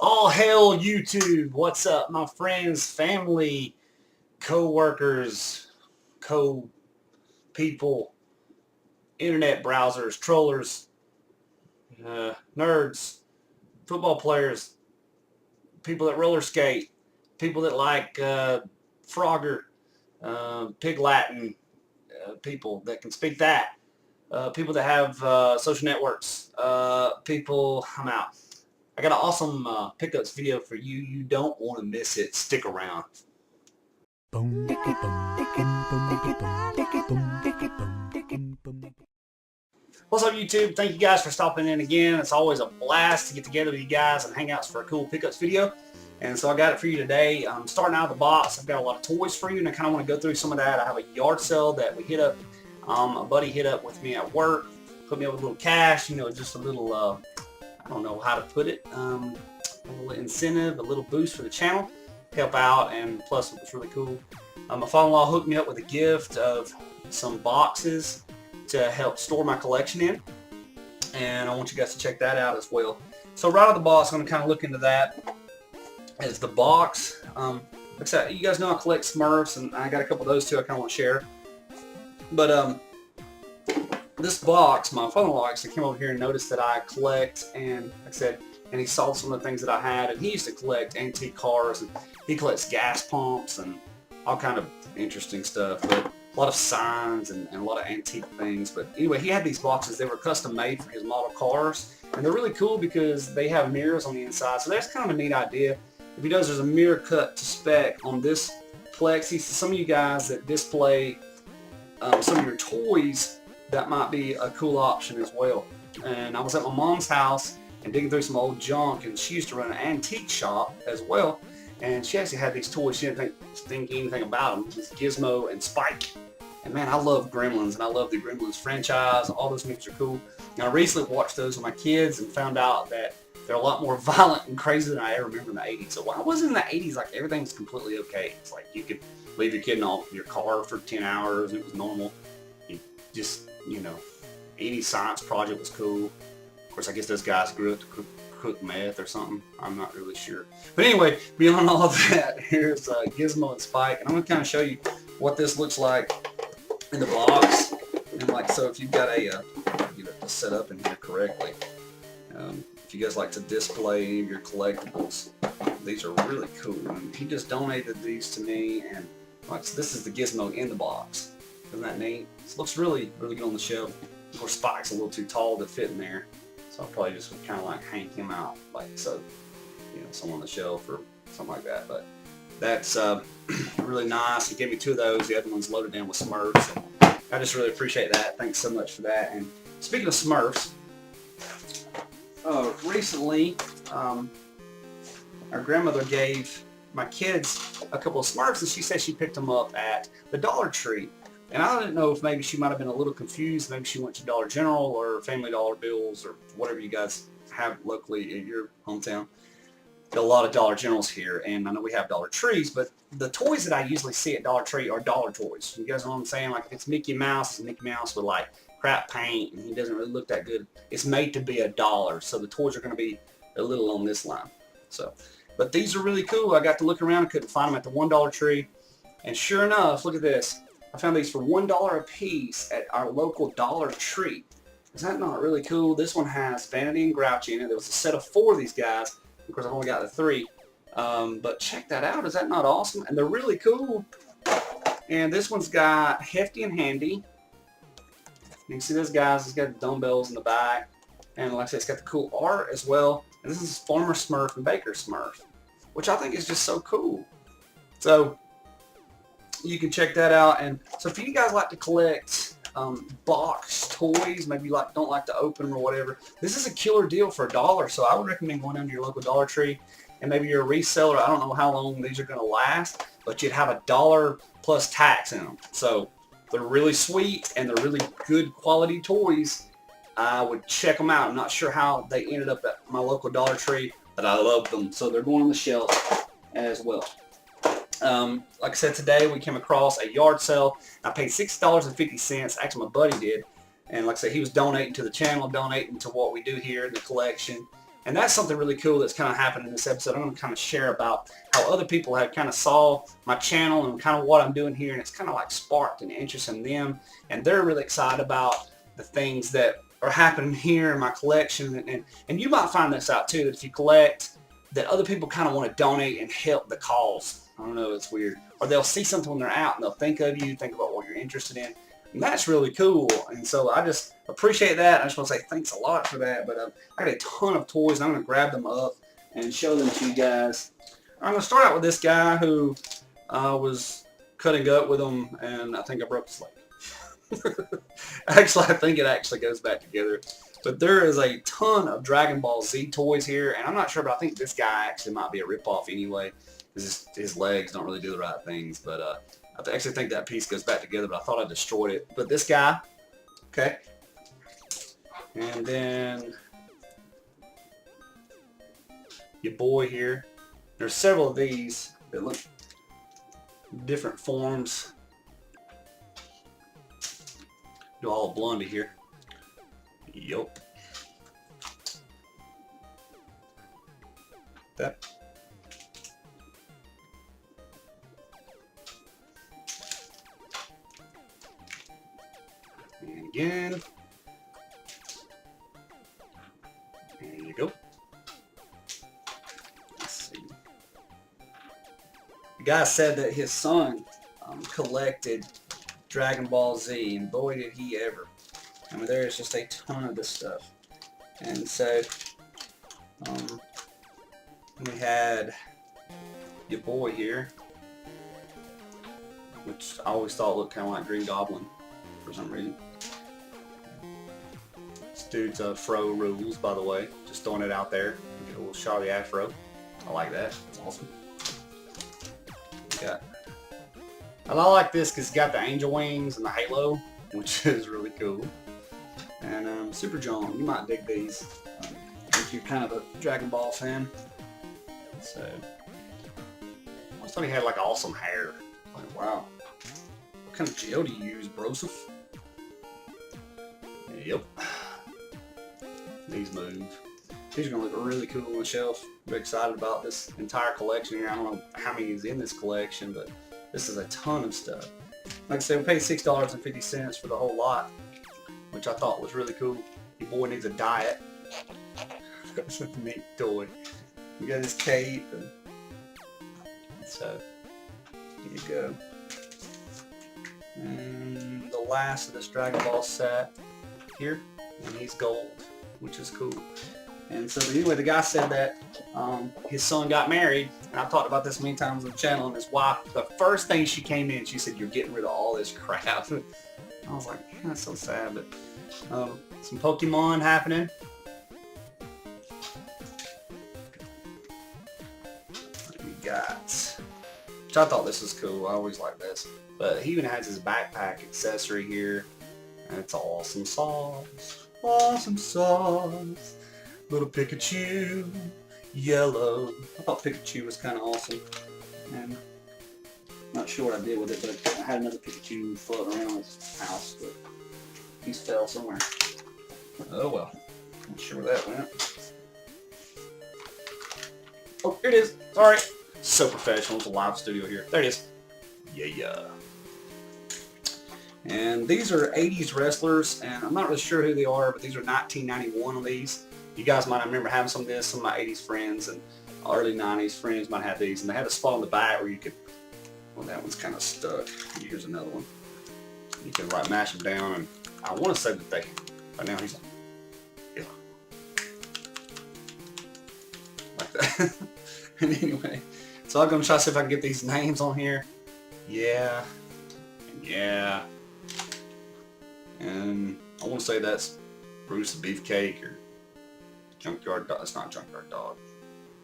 All hail YouTube. What's up, my friends, family, co-workers, co-people, internet browsers, trollers, nerds, football players, people that roller skate, people that like Frogger, Pig Latin, people that can speak that, people that have social networks, people, I'm out. I got an awesome pickups video for you. You don't want to miss it. Stick around. What's up, YouTube? Thank you guys for stopping in again. It's always a blast to get together with you guys and hang out for a cool pickups video. And so I got it for you today. I'm starting out of the box. I've got a lot of toys for you, and I kind of want to go through some of that. I have a yard sale that we hit up. A buddy hit up with me at work, put me up with a little cash, just a little, I don't know how to put it, a little incentive, a little boost for the channel, help out, and plus it was really cool. My father-in-law hooked me up with a gift of some boxes to help store my collection in, and I want you guys to check that out as well. So right out of the box, I'm going to kind of look into that as the box. Like I said, you guys know I collect Smurfs, and I got a couple of those too I kind of want to share. But this box, my father-in-law actually came over here and noticed that I collect, and like I said, and he saw some of the things that I had, and he used to collect antique cars, and he collects gas pumps and all kind of interesting stuff, but a lot of signs and a lot of antique things. But anyway, he had these boxes. They were custom made for his model cars, and they're really cool because they have mirrors on the inside, so that's kind of a neat idea. If he does, there's a mirror cut to spec on this Plexi. So some of you guys that display some of your toys, that might be a cool option as well. And I was at my mom's house and digging through some old junk, and she used to run an antique shop as well, and she actually had these toys. She didn't think anything about them. It's Gizmo and Spike, and man, I love Gremlins, and I love the Gremlins franchise. All those movies are cool. And I recently watched those with my kids and found out that they're a lot more violent and crazy than I ever remember in the 80s. So why wasn't in the 80s like everything's completely okay? It's like you could leave your kid in your car for 10 hours and it was normal. You just, 80 science project was cool. Of course, I guess those guys grew up to cook meth or something. I'm not really sure. But anyway, beyond all of that, here's Gizmo and Spike. And I'm going to kind of show you what this looks like in the box. And so if you've got a, get it set up in here correctly. If you guys like to display any of your collectibles, these are really cool. And he just donated these to me, and so this is the Gizmo in the box. Isn't that neat? This looks really, really good on the shelf. Of course, Spike's a little too tall to fit in there, so I'll probably just kind of like hang him out, like so, somewhere on the shelf or something like that. But that's really nice. He gave me 2 of those. The other one's loaded down with Smurfs, and I just really appreciate that. Thanks so much for that. And speaking of Smurfs, recently, our grandmother gave my kids a couple of Smurfs, and she said she picked them up at the Dollar Tree. And I didn't know if maybe she might have been a little confused. Maybe she went to Dollar General or Family Dollar Bills or whatever you guys have locally in your hometown. Got a lot of Dollar Generals here, and I know we have Dollar Trees, but the toys that I usually see at Dollar Tree are dollar toys. You guys know what I'm saying? Like if it's Mickey Mouse, it's Mickey Mouse with like crap paint, and he doesn't really look that good. It's made to be $1, so the toys are going to be a little on this line. So, but these are really cool. I got to look around and couldn't find them at the $1 Tree, and sure enough, look at this. I found these for $1 a piece at our local Dollar Tree. Is that not really cool? This one has Vanity and Grouchy in it. There was a set of 4 of these guys. Of course, I've only got the 3. But check that out. Is that not awesome? And they're really cool. And this one's got Hefty and Handy. You can see this guy's, it's got dumbbells in the back. And like I said, it's got the cool art as well. And this is Farmer Smurf and Baker Smurf, which I think is just so cool. So you can check that out. And so if you guys like to collect box toys, maybe you don't like to open them or whatever, this is a killer deal for $1. So I would recommend going down to your local Dollar Tree, and maybe you're a reseller. I don't know how long these are going to last, but you'd have $1 plus tax in them. So they're really sweet and they're really good quality toys. I would check them out. I'm not sure how they ended up at my local Dollar Tree, but I love them. So they're going on the shelf as well. Like I said, today we came across a yard sale. I paid $6.50. Actually, my buddy did. And like I said, he was donating to the channel, donating to what we do here in the collection. And that's something really cool that's kind of happened in this episode. I'm going to kind of share about how other people have kind of saw my channel and kind of what I'm doing here, and it's kind of like sparked an interest in them, and they're really excited about the things that are happening here in my collection. And you might find this out too, that if you collect, that other people kind of want to donate and help the cause. I don't know, it's weird. Or they'll see something when they're out and they'll think of you, think about what you're interested in. And that's really cool. And so I just appreciate that. I just want to say thanks a lot for that. But I got a ton of toys, and I'm going to grab them up and show them to you guys. I'm going to start out with this guy who was cutting up with them, and I think I broke his leg. Actually, I think it actually goes back together. But there is a ton of Dragon Ball Z toys here, and I'm not sure, but I think this guy actually might be a ripoff anyway, because his legs don't really do the right things. But I actually think that piece goes back together, but I thought I destroyed it. But this guy, okay, and then your boy here. There's several of these that look different forms. Do all blondie here. Yup. That. And again. There you go. Let's see. The guy said that his son collected Dragon Ball Z, and boy did he ever. I mean, there's just a ton of this stuff. And so, we had your boy here, which I always thought looked kind of like Green Goblin for some reason. This dude's fro rules, by the way. Just throwing it out there. Get a little shot of the afro. I like that. It's awesome. And I like this because it's got the angel wings and the halo, which is really cool. And Super John, you might dig these if you're kind of a Dragon Ball fan. So, I always thought he had like awesome hair. Like, wow. What kind of gel do you use, Broseph? Yep. These move. These are going to look really cool on the shelf. I'm excited about this entire collection here. I don't know how many is in this collection, but this is a ton of stuff. Like I said, we paid $6.50 for the whole lot, which I thought was really cool. Your boy needs a diet. That's a neat toy. You got his cape, and so here you go. And the last of this Dragon Ball set here, and he's gold, which is cool. And so anyway, the guy said that his son got married, and I've talked about this many times on the channel, and his wife, the first thing she came in, she said, "You're getting rid of all this crap." I was like, yeah, that's so sad, but some Pokemon happening. We got, which I thought this was cool. I always like this. But he even has his backpack accessory here. And it's awesome sauce. Awesome sauce. Little Pikachu. Yellow. I thought Pikachu was kind of awesome. And not sure what I did with it, but I had another Pikachu floating around his house, but he's fell somewhere. Oh well. Not sure where that went. Oh, here it is. Sorry. So professional. It's a live studio here. There it is. Yeah. And these are 80s wrestlers, and I'm not really sure who they are, but these are 1991 on these. You guys might remember having some of this. Some of my 80s friends and early 90s friends might have these, and they had a spot on the back where you could, well, that one's kind of stuck. Here's another one. You can right mash them down, and I want to say that they, right now he's like that. And anyway, so I'm going to try to see if I can get these names on here. Yeah. And I want to say that's Bruce the Beefcake or Junkyard Dog. It's not Junkyard Dog.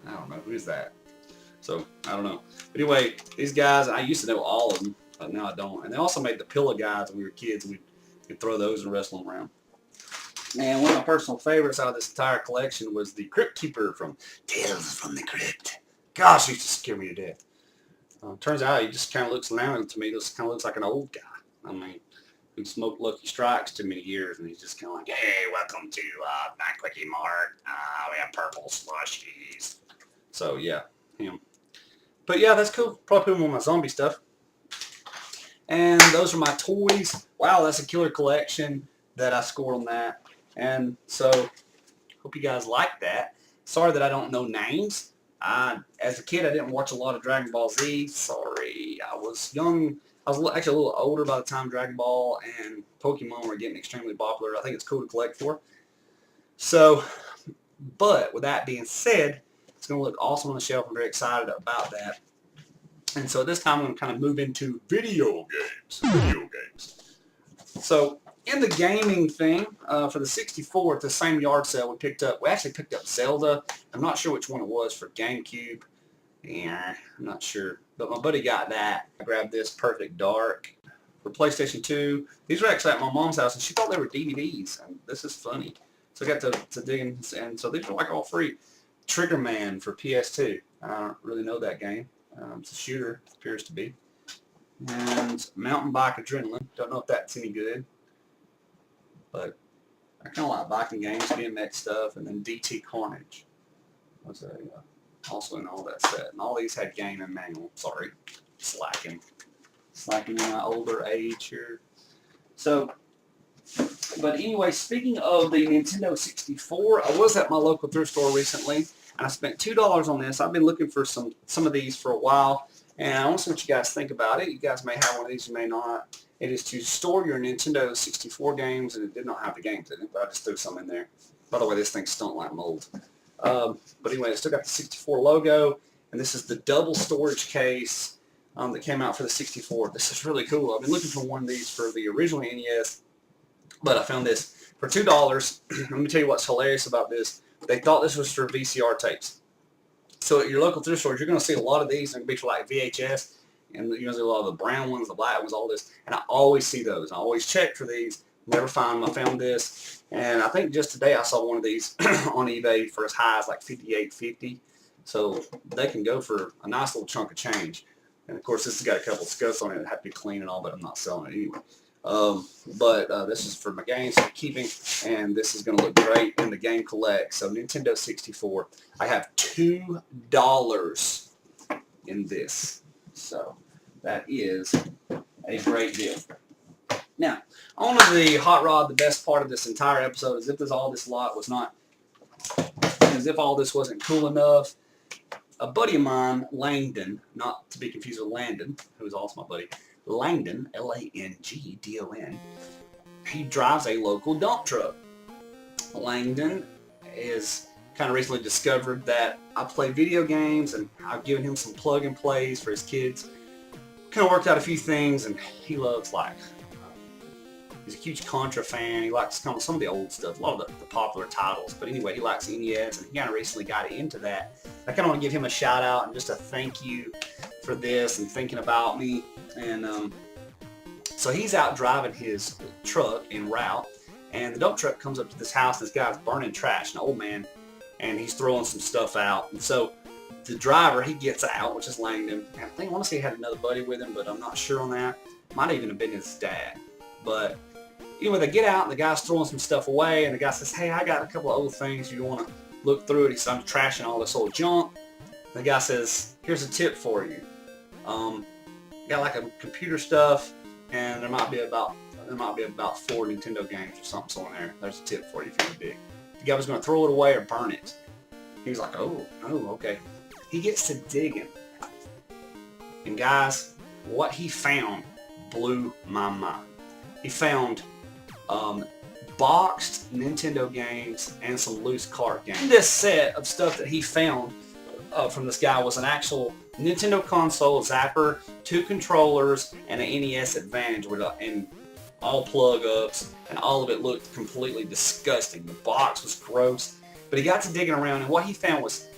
I don't know. Who is that? So, I don't know. But anyway, these guys, I used to know all of them, but now I don't. And they also made the Pillow guys when we were kids. We could throw those and wrestle them around. And one of my personal favorites out of this entire collection was the Crypt Keeper from Tales from the Crypt. Gosh, he used to scare me to death. Turns out he just kind of looks now to me, just kind of looks like an old guy. I mean, who smoked Lucky Strikes too many years, and he's just kind of like, hey, welcome to my Quickie Mart. We have purple slushies. So yeah, him. But yeah, that's cool. Probably put him on my zombie stuff. And those are my toys. Wow, that's a killer collection that I scored on that. And so, hope you guys like that. Sorry that I don't know names. As a kid, I didn't watch a lot of Dragon Ball Z. Sorry, I was young. I was actually a little older by the time Dragon Ball and Pokemon were getting extremely popular. I think it's cool to collect for. So, but with that being said, it's going to look awesome on the shelf. I'm very excited about that. And so this time I'm going to kind of move into video games. So in the gaming thing, for the 64 at the same yard sale we actually picked up Zelda. I'm not sure which one it was for GameCube. Yeah, I'm not sure. But my buddy got that. I grabbed this Perfect Dark for PlayStation 2. These were actually at my mom's house, and she thought they were DVDs. And this is funny. So I got to dig in, and so these were like all free. Trigger Man for PS2. I don't really know that game. It's a shooter, it appears to be. And Mountain Bike Adrenaline. Don't know if that's any good. But I kind of like biking games, BMX stuff, and then DT Carnage was also in all that set. And all these had game and manual. Sorry, slacking in my older age here. So, but anyway, speaking of the Nintendo 64, I was at my local thrift store recently, and I spent $2 on this. I've been looking for some of these for a while, and I want to see what you guys think about it. You guys may have one of these, you may not. It is to store your Nintendo 64 games, and it did not have the games in it, but I just threw some in there. By the way, this thing stunk like mold. But anyway, it still got the 64 logo, and this is the double storage case that came out for the 64. This is really cool. I've been looking for one of these for the original NES, but I found this for $2. Let me tell you what's hilarious about this. They thought this was for VCR tapes. So at your local thrift stores, you're going to see a lot of these. They're going to be for like VHS. And you're going to see a lot of the brown ones, the black ones, all this. And I always see those. I always check for these. Never find them. I found this. And I think just today I saw one of these on eBay for as high as like $58.50. So they can go for a nice little chunk of change. And of course this has got a couple of scuffs on it. It had to be clean and all, but I'm not selling it anyway. This is for my games for keeping, and this is going to look great in the Game Collect. So Nintendo 64. I have $2 in this. So that is a great deal. Now, on to the hot rod. The best part of this entire episode is if all this lot was not, as if all this wasn't cool enough. A buddy of mine, Langdon, not to be confused with Landon, who is also my buddy, Langdon, Langdon, he drives a local dump truck. Langdon is kind of recently discovered that I play video games, and I've given him some plug and plays for his kids. Kind of worked out a few things, and he loves he's a huge Contra fan. He likes some of the old stuff, a lot of the popular titles. But anyway, he likes NES, and he kind of recently got into that. I kind of want to give him a shout out and just a thank you for this and thinking about me. And so he's out driving his truck en route, and the dump truck comes up to this house. This guy's burning trash, an old man, and he's throwing some stuff out. And so the driver, he gets out, which is Langdon. I want to say he had another buddy with him, but I'm not sure on that. Might even have been his dad. But anyway, they get out, and the guy's throwing some stuff away, and the guy says, hey, I got a couple of old things. You want to look through it? He says, I'm trashing all this old junk. The guy says, here's a tip for you. Got like a computer stuff, and there might be about 4 Nintendo games or something on there. There's a tip for you if you want to dig. The guy was going to throw it away or burn it. He was like, oh, okay. He gets to digging. And guys, what he found blew my mind. He found boxed Nintendo games and some loose cart games. This set of stuff that he found from this guy was an actual Nintendo console, Zapper, 2 controllers, and an NES Advantage and all plug-ups, and all of it looked completely disgusting. The box was gross, but he got to digging around, and what he found was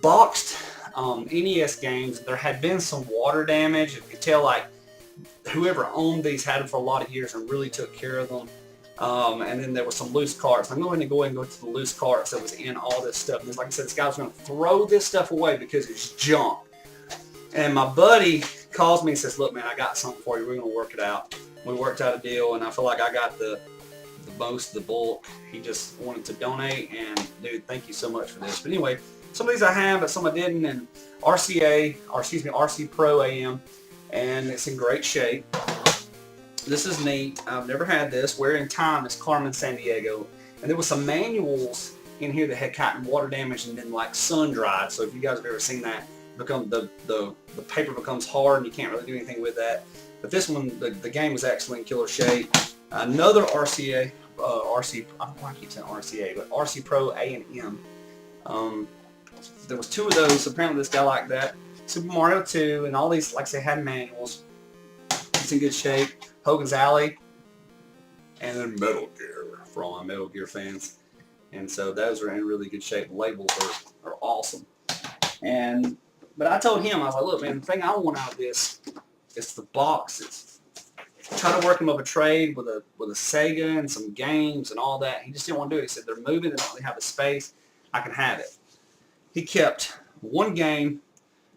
boxed NES games. There had been some water damage. You could tell like whoever owned these had them for a lot of years and really took care of them. And then there were some loose carts. I'm going to go ahead and go to the loose carts that was in all this stuff. And like I said, this guy was going to throw this stuff away because it's junk. And my buddy calls me and says, look, man, I got something for you. We're going to work it out. we worked out a deal, and I feel like I got the most, the bulk. He just wanted to donate, and dude, thank you so much for this. But anyway, some of these I have, but some I didn't, and RC Pro AM, and it's in great shape. This is neat. I've never had this. Where in Time is Carmen Sandiego, and there was some manuals in here that had gotten water damage and then like sun dried. So if you guys have ever seen that, the paper becomes hard and you can't really do anything with that. But this one, the game was actually in killer shape. Another I don't know why I keep saying RCA, but RC Pro A and M. There was 2 of those. Apparently this guy liked that. Super Mario 2, and all these, like I say, had manuals. It's in good shape. Hogan's Alley, and then Metal Gear for all my Metal Gear fans. And so those are in really good shape. The labels are awesome. But I told him, I was like, look, man, the thing I want out of this is the boxes. Try to work him up a trade with a Sega and some games and all that. He just didn't want to do it. He said, they're moving, they don't really have the space. I can have it. He kept one game.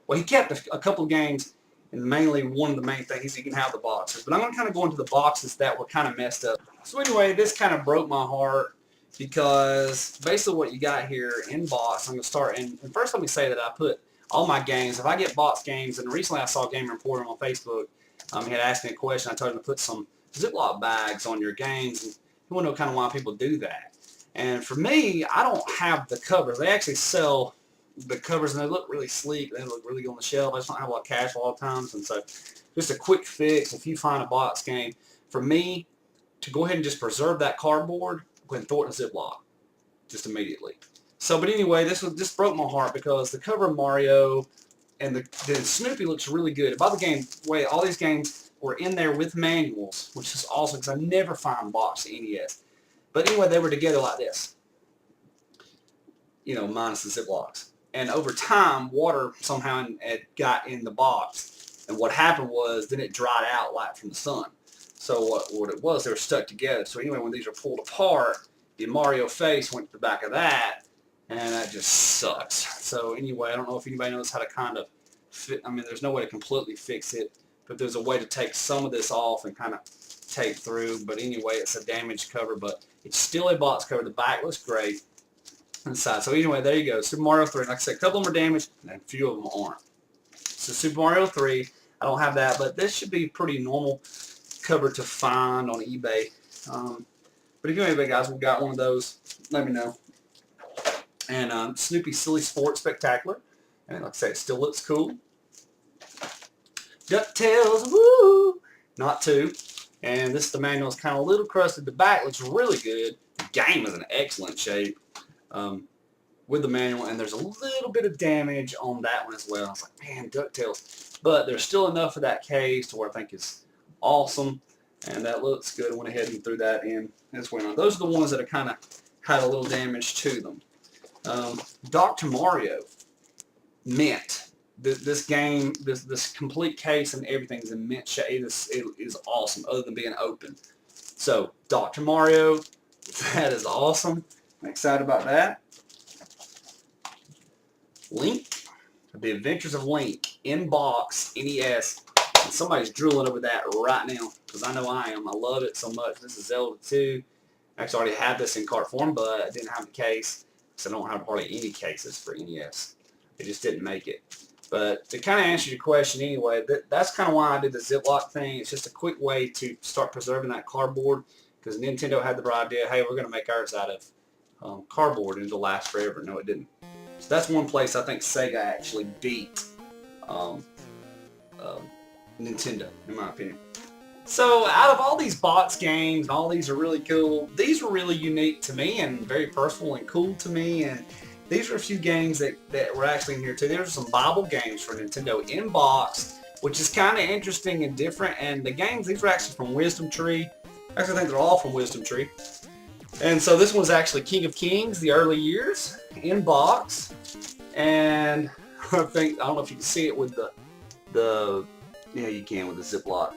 Well, he kept a couple of games, and mainly one of the main things is he can have the boxes. But I'm going to kind of go into the boxes that were kind of messed up. So anyway, this kind of broke my heart, because basically what you got here in box, I'm going to start, and first let me say that I put all my games, if I get box games, and recently I saw Game Reporter on Facebook, he had asked me a question. I told him to put some Ziploc bags on your games, and he wanted to know kind of why people do that. And for me, I don't have the covers. They actually sell the covers, and they look really sleek. They look really good on the shelf. I just don't have a lot of cash a lot of times, and so just a quick fix if you find a box game. For me, to go ahead and just preserve that cardboard, go ahead and throw it in a Ziploc just immediately. So, but anyway, this broke my heart, because the cover of Mario and the Snoopy looks really good. And by the game, wait, all these games were in there with manuals, which is awesome, because I never find boxed NES. But anyway, they were together like this, minus the Ziplocs. And over time, water somehow got in the box. And what happened was, then it dried out like from the sun. So what it was, they were stuck together. So anyway, when these are pulled apart, the Mario face went to the back of that, and that just sucks. So anyway, I don't know if anybody knows how to kind of there's no way to completely fix it, but there's a way to take some of this off and kind of tape through. But anyway, it's a damaged cover, but it's still a box cover. The back looks great inside. So anyway, there you go. Super Mario 3. Like I said, a couple of them are damaged, and a few of them aren't. So Super Mario 3, I don't have that, but this should be pretty normal cover to find on eBay. But if you know anybody, guys, we've got one of those, let me know. And Snoopy Silly Sports Spectacular. And like I say, it still looks cool. DuckTales, woo! Not 2. And this, the manual is kind of a little crusted. The back looks really good. The game is in excellent shape with the manual. And there's a little bit of damage on that one as well. I was like, man, DuckTales. But there's still enough of that case to where I think it's awesome. And that looks good. I went ahead and threw that in as well. Those are the ones that are kind of had a little damage to them. Dr. Mario, mint. This game, this complete case and everything is in mint shape. It is awesome, other than being open. So, Dr. Mario, that is awesome. I'm excited about that. Link, The Adventures of Link, in box, NES. And somebody's drooling over that right now, because I know I am. I love it so much. This is Zelda 2. I actually already had this in cart form, but I didn't have the case, because I don't have hardly any cases for NES. It just didn't make it. But to kind of answer your question anyway, that's kind of why I did the Ziploc thing. It's just a quick way to start preserving that cardboard, because Nintendo had the bright idea, hey, we're going to make ours out of cardboard and it'll last forever. No, it didn't. So that's one place I think Sega actually beat Nintendo, in my opinion. So out of all these box games, and all these are really cool, these were really unique to me and very personal and cool to me. And these are a few games that were actually in here too. There's some Bible games for Nintendo in box, which is kind of interesting and different. And the games, these were actually from Wisdom Tree. I actually think they're all from Wisdom Tree. And so this one's actually King of Kings, the early years, in box. And I don't know if you can see it with yeah, you can with the Ziploc.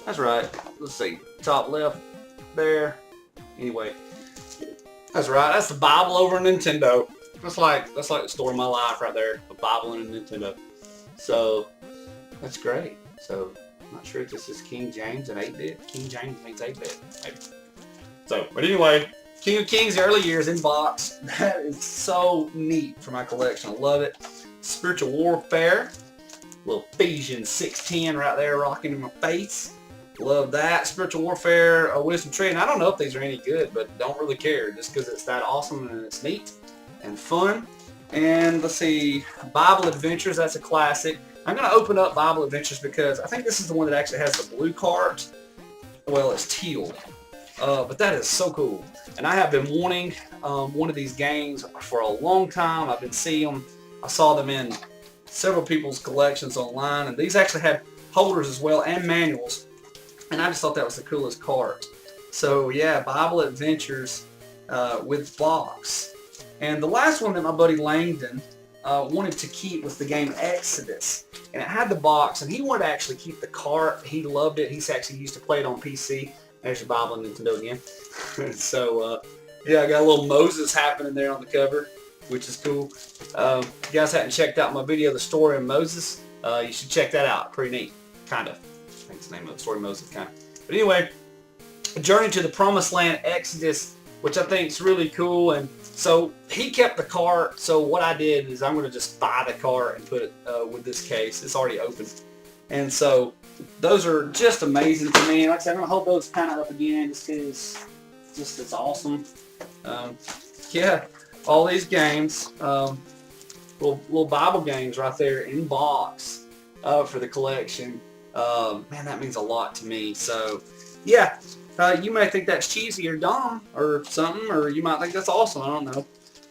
That's right. Let's see, top left there. Anyway, that's right. That's the Bible over in Nintendo. That's like the story of my life right there. A Bible and a Nintendo. So that's great. So I'm not sure if this is King James and 8-bit. King James means 8-bit. Maybe. So, but anyway, King of Kings, the early years in box. That is so neat for my collection. I love it. Spiritual Warfare. Little Ephesians 6:10 right there rocking in my face. Love that. Spiritual Warfare, a Wisdom Tree. And I don't know if these are any good, but don't really care just because it's that awesome and it's neat and fun. And let's see, Bible Adventures, that's a classic. I'm going to open up Bible Adventures because I think this is the one that actually has the blue cards. Well, it's teal. But that is so cool. And I have been wanting one of these games for a long time. I've been seeing them. I saw them in several people's collections online. And these actually have holders as well and manuals. And I just thought that was the coolest card. So yeah, Bible Adventures with box. And the last one that my buddy Langdon wanted to keep was the game Exodus. And it had the box, and he wanted to actually keep the cart. He loved it. He's actually used to play it on PC. There's your Bible and Nintendo again. So yeah, I got a little Moses happening there on the cover, which is cool. If you guys haven't checked out my video, The Story of Moses, you should check that out. Pretty neat, kind of. I think it's the name of the Story of Moses, kind of. But anyway, A Journey to the Promised Land, Exodus, which I think is really cool. And so he kept the cart. So what I did is I'm going to just buy the cart and put it with this case. It's already open. And so those are just amazing to me. Like I said, I'm going to hold those kind of up again just because it's awesome. Yeah, all these games, little Bible games right there in box for the collection. Man, that means a lot to me. So yeah, you may think that's cheesy or dumb or something, or you might think that's awesome. I don't know.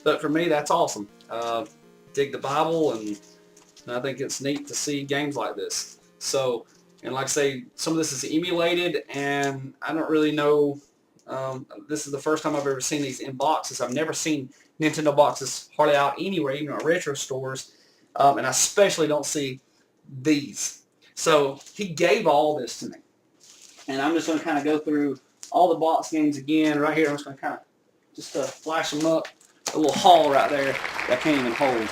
But for me, that's awesome. Dig the Bible, and I think it's neat to see games like this. So, and like I say, some of this is emulated, and I don't really know. This is the first time I've ever seen these in boxes. I've never seen Nintendo boxes hardly out anywhere, even at retro stores. And I especially don't see these. So he gave all this to me. And I'm just going to kind of go through all the box games again. Right here, I'm just going to kind of just flash them up. A little haul right there that I can't even hold.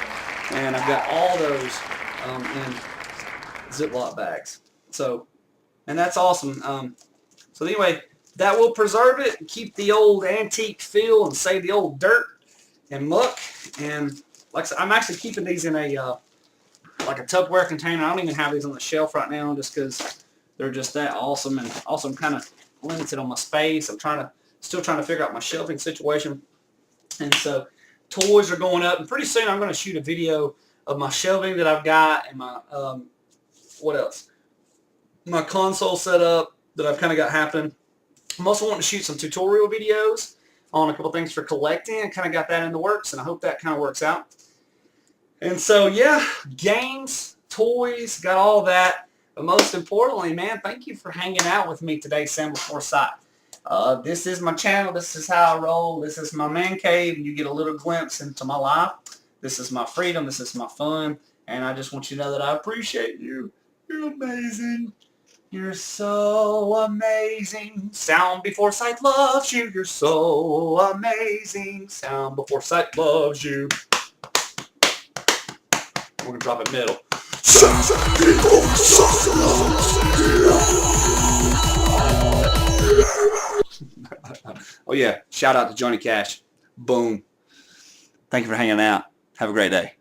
And I've got all those in Ziploc bags. So, and that's awesome. So anyway, that will preserve it and keep the old antique feel and save the old dirt and muck. And like I said, I'm actually keeping these in a like a Tupperware container. I don't even have these on the shelf right now just because they're just that awesome, and also I'm kind of limited on my space. I'm still trying to figure out my shelving situation. And so toys are going up, and pretty soon I'm going to shoot a video of my shelving that I've got and my what else? My console setup that I've kind of got happening. I'm also wanting to shoot some tutorial videos on a couple things for collecting. I kind of got that in the works, and I hope that kind of works out. And so yeah, games, toys, got all that. But most importantly, man, thank you for hanging out with me today, soundBforesight. This is my channel. This is how I roll. This is my man cave, and you get a little glimpse into my life. This is my freedom. This is my fun. And I just want you to know that I appreciate you. You're amazing. You're so amazing. soundBforesight loves you. You're so amazing. soundBforesight loves you. We're going to drop it middle. Oh yeah, shout out to Johnny Cash. Boom. Thank you for hanging out. Have a great day.